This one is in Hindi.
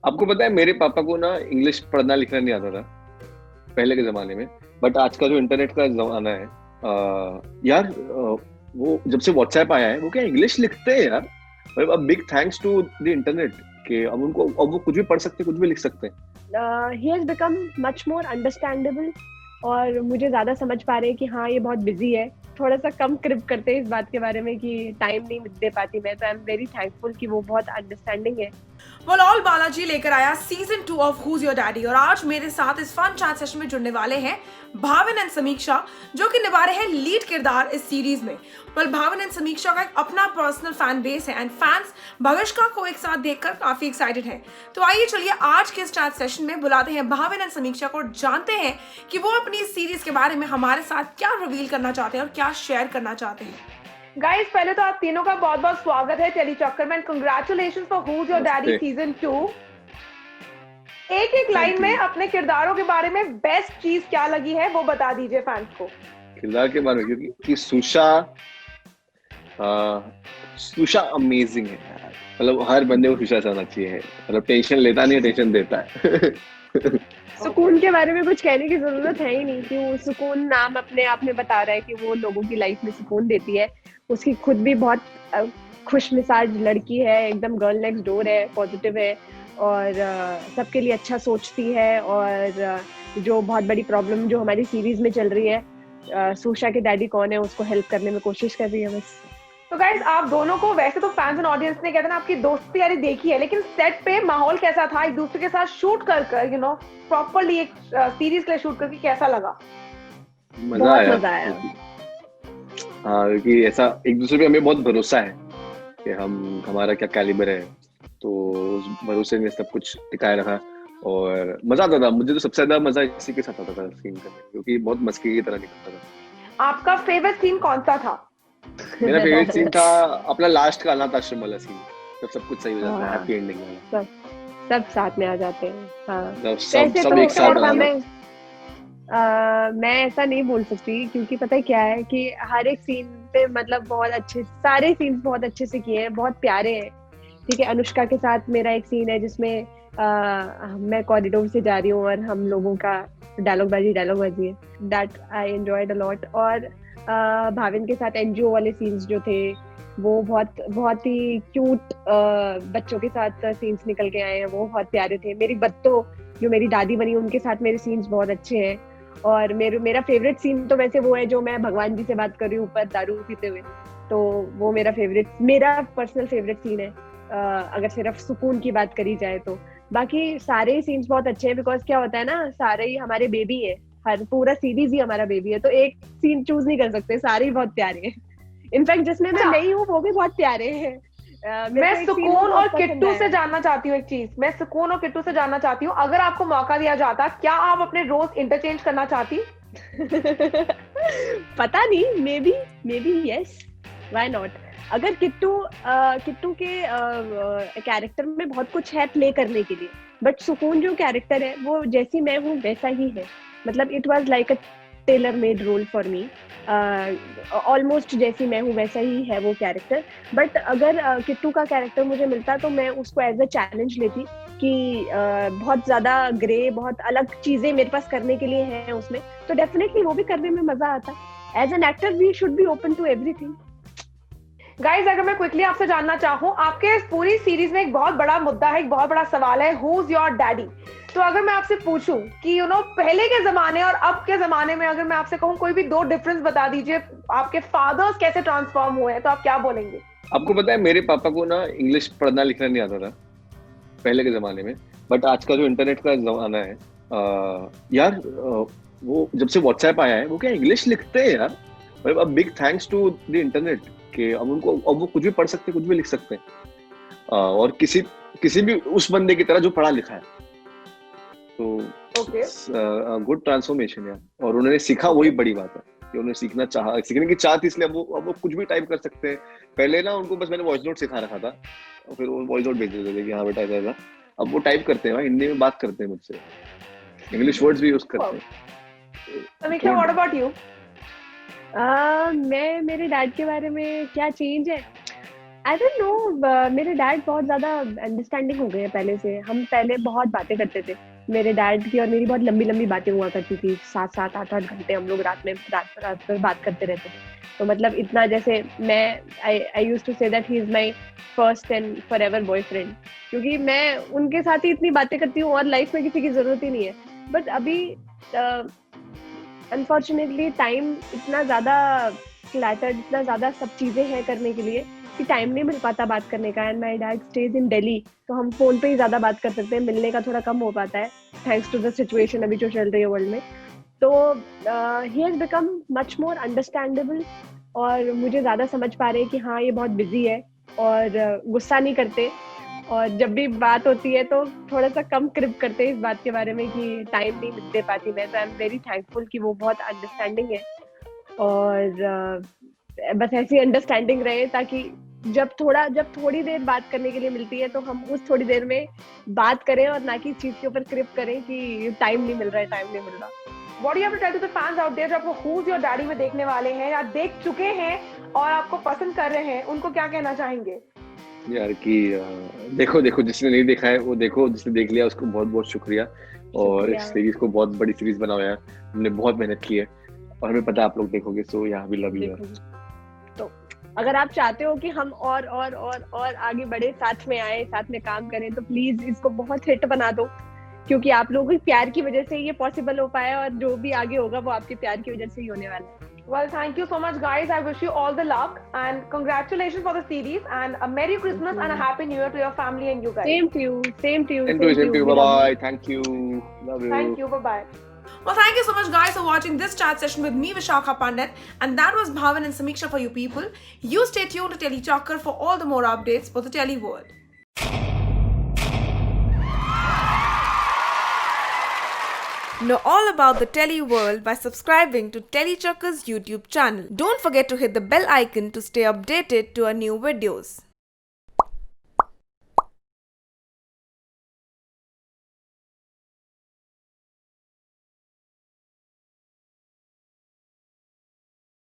आपको पता है मेरे पापा को ना इंग्लिश पढ़ना लिखना नहीं आता था पहले के जमाने में। बट आज का जो इंटरनेट का जमाना है, यार, वो जब से व्हाट्सएप आया है वो क्या इंग्लिश लिखते हैं यार। मतलब अब big thanks to the internet कि अब वो कुछ भी पढ़ सकते, कुछ भी लिख सकते हैं। He has become much more understandable. और मुझे ज्यादा समझ पा रहे हैं कि हाँ ये बहुत बिजी है। थोड़ा सा कम क्रिप करते हैं इस बात के बारे में कि टाइम नहीं दे पाती मैं, तो आई एम वेरी थैंकफुल कि वो बहुत अंडरस्टैंडिंग है। वॉल बालाजी लेकर आया season 2 of whose your daddy और आज मेरे साथ इस फन चैट सेशन में जुड़ने वाले हैं भाविन एंड समीक्षा, जो कि निभा रहे हैं लीड किरदार इस सीरीज में। भाविन एंड समीक्षा का एक अपना पर्सनल फैन बेस है एंड फैंस भविष्का को एक साथ देखकर काफी एक्साइटेड हैं। तो आइए चलिए आज के इस चैट सेशन में बुलाते हैं भाविन एंड समीक्षा को, जानते हैं कि वो अपनी इस सीरीज के बारे में हमारे साथ क्या रिवील करना चाहते हैं और क्या शेयर करना चाहते हैं। गाइस, पहले तो आप तीनों का बहुत बहुत स्वागत है टेली चक्कर में। Congratulations for whose your daddy season 2। एक एक लाइन में अपने किरदारों के बारे में बेस्ट चीज क्या लगी है वो बता दीजिए फैंस को। किरदार के बारे में, क्योंकि सुशा अमेजिंग है यार। मतलब हर बंदे को सुशा से आना चाहिए। मतलब टेंशन लेता नहीं है, टेंशन देता है। सुकून के बारे में कुछ कहने की जरूरत है ही नहीं कि वो सुकून नाम अपने आप में बता रहा है कि वो लोगों की लाइफ में सुकून देती है। उसकी खुद भी बहुत खुश मिजाज लड़की है, एकदम गर्ल नेक्स्ट डोर है, पॉजिटिव है और सबके लिए अच्छा सोचती है। और जो बहुत बड़ी प्रॉब्लम जो हमारी सीरीज में चल रही है, सुशा के डैडी कौन है, उसको हेल्प करने में कोशिश कर रही है बस। तो गाइस, आप दोनों को वैसे तो फैंस एंड ऑडियंस ने कहते हैं ना आपकी दोस्ती यारी देखी है, लेकिन सेट पे माहौल कैसा था एक दूसरे के साथ शूट कर प्रॉपर्ली एक सीरीज के लिए शूट करके कैसा लगा? मजा आया। मजा आया। हाँ, क्योंकि ऐसा एक दूसरे पे हमें बहुत भरोसा है कि हमारा क्या कैलिबर है, तो उस भरोसे में सब कुछ टिकाए रखा और मजा आता था। मुझे तो सबसे ज्यादा मजा इसी के साथ आता था सीन करने में, क्योंकि बहुत मस्ती की तरह निकलता था। आपका फेवरेट सीन कौन सा था? मेरा फेवरेट सीन था अपना लास्ट का अनाथ आश्रम वाला सीन, जब सब कुछ सही हो जाता है, हैप्पी एंडिंग वाला। सब साथ में आ जाते हैं। हाँ, जब सब एक साथ आ जाते हैं। मैं ऐसा नहीं बोल सकती क्योंकि पता है क्या है कि हर एक सीन पे मतलब बहुत अच्छे, सारे सीन बहुत अच्छे से किए हैं, बहुत प्यारे हैं। ठीक है, अनुष्का के साथ मेरा एक सीन है जिसमें मैं कॉरिडोर से जा रही हूँ और हम लोगों का डायलॉग बाजी है, that I enjoyed a lot. और भाविन के साथ एनजीओ वाले सीन्स जो थे वो बहुत बहुत ही क्यूट बच्चों के साथ सीन्स निकल के आए हैं, वो बहुत प्यारे थे। मेरी बत्तो जो मेरी दादी बनी उनके साथ मेरे सीन्स बहुत अच्छे हैं। और मेरा फेवरेट सीन तो वैसे वो है जो मैं भगवान जी से बात कर रही हूँ ऊपर दारू पीते हुए, तो वो मेरा पर्सनल फेवरेट सीन है अगर सिर्फ सुकून की बात करी जाए तो। बाकी सारे ही सीन्स बहुत अच्छे हैं बिकॉज क्या होता है ना, सारे ही हमारे बेबी है, हर पूरा सीरीज ही हमारा बेबी है, तो एक सीन चूज नहीं कर सकते, सारे ही बहुत प्यारे हैं। इनफैक्ट जिसमें मैं नहीं हूँ वो भी बहुत प्यारे हैं। मैं सुकून और किट्टू से जानना चाहती हूँ एक चीज। मैं सुकून और किट्टू से जानना चाहती हूँ, अगर आपको मौका दिया जाता क्या आप अपने रोज इंटरचेंज करना चाहती? पता नहीं, may be yes, why not. अगर किट्टू के कैरेक्टर में बहुत कुछ है प्ले करने के लिए, बट सुकून जो कैरेक्टर है वो जैसी मैं हूँ वैसा ही है। मतलब it was like a tailor made role for me. Almost जैसी मैं हूँ वैसा ही है वो कैरेक्टर। बट अगर किट्टू का कैरेक्टर मुझे मिलता तो मैं उसको एज अ चैलेंज लेती कि बहुत ज्यादा ग्रे, बहुत अलग चीजें मेरे पास करने के लिए हैं उसमें, तो डेफिनेटली वो भी करने में मजा आता। As an actor we should be open to everything. Guys, अगर मैं क्विकली आपसे जानना चाहूँ, आपके इस पूरी सीरीज में एक बहुत बड़ा मुद्दा है, एक बहुत बड़ा सवाल है, हुज योर डैडी। तो अगर मैं आपसे पूछूं कि पहले के जमाने और अब के जमाने में अगर मैं आपसे कहूँ कोई भी दो डिफरेंस बता दीजिए, आपके फादर्स कैसे ट्रांसफॉर्म हुए हैं, तो आप क्या बोलेंगे? आपको पता है मेरे पापा को ना इंग्लिश पढ़ना लिखना नहीं आता था पहले के जमाने में। बट आज का जो इंटरनेट का जमाना है, यार, वो जब से व्हाट्सएप आया है वो क्या इंग्लिश लिखते हैं यार। मतलब अब big thanks to the internet कि अब वो कुछ भी पढ़ सकते, कुछ भी लिख सकते हैं। और किसी भी उस बंदे की तरह जो पढ़ा लिखा है, तो गुड ट्रांसफॉर्मेशन है। और उन्होंने सीखा, वही बड़ी बात है कि उन्होंने सीखने की चाह थी, इसलिए अब वो कुछ भी टाइप कर सकते हैं। पहले ना उनको बस मैंने वॉइस नोट सिखा रखा था और फिर वो वॉइस नोट भेज देते थे कि हाँ बेटा ऐसा। अब वो टाइप करते हैं, हिंदी में बात करते हैं मुझसे, इंग्लिश वर्ड्स भी यूज करते हैं। समीक्षा, व्हाट अबाउट यू? मैं मेरे डैड के बारे में क्या चेंज है, आई डोंट नो, मेरे डैड बहुत ज्यादा अंडरस्टैंडिंग हो गए हैं पहले से। हम पहले बहुत बातें करते थे, मेरे डैड की और मेरी बहुत लंबी लंबी बातें हुआ करती थी, 7-7 8-8 घंटे हम लोग रात भर बात करते रहते थे। तो मतलब इतना, जैसे मैं I used to say that he is my first and forever boyfriend, क्योंकि मैं उनके साथ ही इतनी बातें करती हूँ और लाइफ में किसी की जरूरत ही नहीं है। बट अभी अनफॉर्चुनेटली टाइम इतना ज्यादा क्लैटर्ड, इतना ज्यादा सब चीजें हैं करने के लिए कि टाइम नहीं मिल पाता बात करने का। एंड माय डैड स्टेज इन दिल्ली, तो हम फोन पे ही ज्यादा बात कर सकते हैं, मिलने का थोड़ा कम हो पाता है थैंक्स टू द सिचुएशन अभी जो चल रही है वर्ल्ड में। तो he has become much more understandable, और मुझे ज्यादा समझ पा रहे हैं कि हाँ ये बहुत बिजी है, और गुस्सा नहीं करते, और जब भी बात होती है तो थोड़ा सा कम क्रिप करते हैं इस बात के बारे में कि टाइम नहीं दे पाती मैं। तो आई एम वेरी थैंकफुल कि वो बहुत अंडरस्टैंडिंग है, और बस ऐसी अंडरस्टैंडिंग रहे ताकि जब थोड़ी देर बात करने के लिए मिलती है तो हम उस थोड़ी देर में बात करें, और ना कि चीज के ऊपर क्रिप करें कि टाइम नहीं मिल रहा। What do you have to tell to the fans out there जो आपको Who's Your Daddy में देखने वाले हैं या देख चुके हैं और आपको पसंद कर रहे हैं, उनको क्या कहना चाहेंगे? यार कि देखो जिसने नहीं देखा है वो देखो, जिसने देख लिया उसको बहुत बहुत शुक्रिया। और इस सीरीज को बहुत बड़ी सीरीज बनाया है, हमने बहुत मेहनत की है और हमें पता है आप लोग देखोगे। सो यहाँ भी लव यू। तो अगर आप चाहते हो कि हम और आगे बढ़े, साथ में आए, साथ में काम करें, तो प्लीज इसको बहुत हिट बना दो, क्योंकि आप लोगों के प्यार की वजह से ये पॉसिबल हो पाया, और जो भी आगे होगा वो आपके प्यार की वजह से ही होने वाला है। Well, thank you so much, guys. I wish you all the luck and congratulations for the series and a Merry Christmas and a Happy New Year to your family and you guys. Same to you. Same to you. Bye-bye. Thank you. Love you. Thank you. Bye-bye. Well, thank you so much, guys, for watching this chat session with me, Vishakha Pandit, and that was Bhavan and Samiksha for you people. You stay tuned to TeleChalker for all the more updates for the Tele world. Know all about the Tele world by subscribing to TeleChalker's YouTube channel. Don't forget to hit the bell icon to stay updated to our new videos.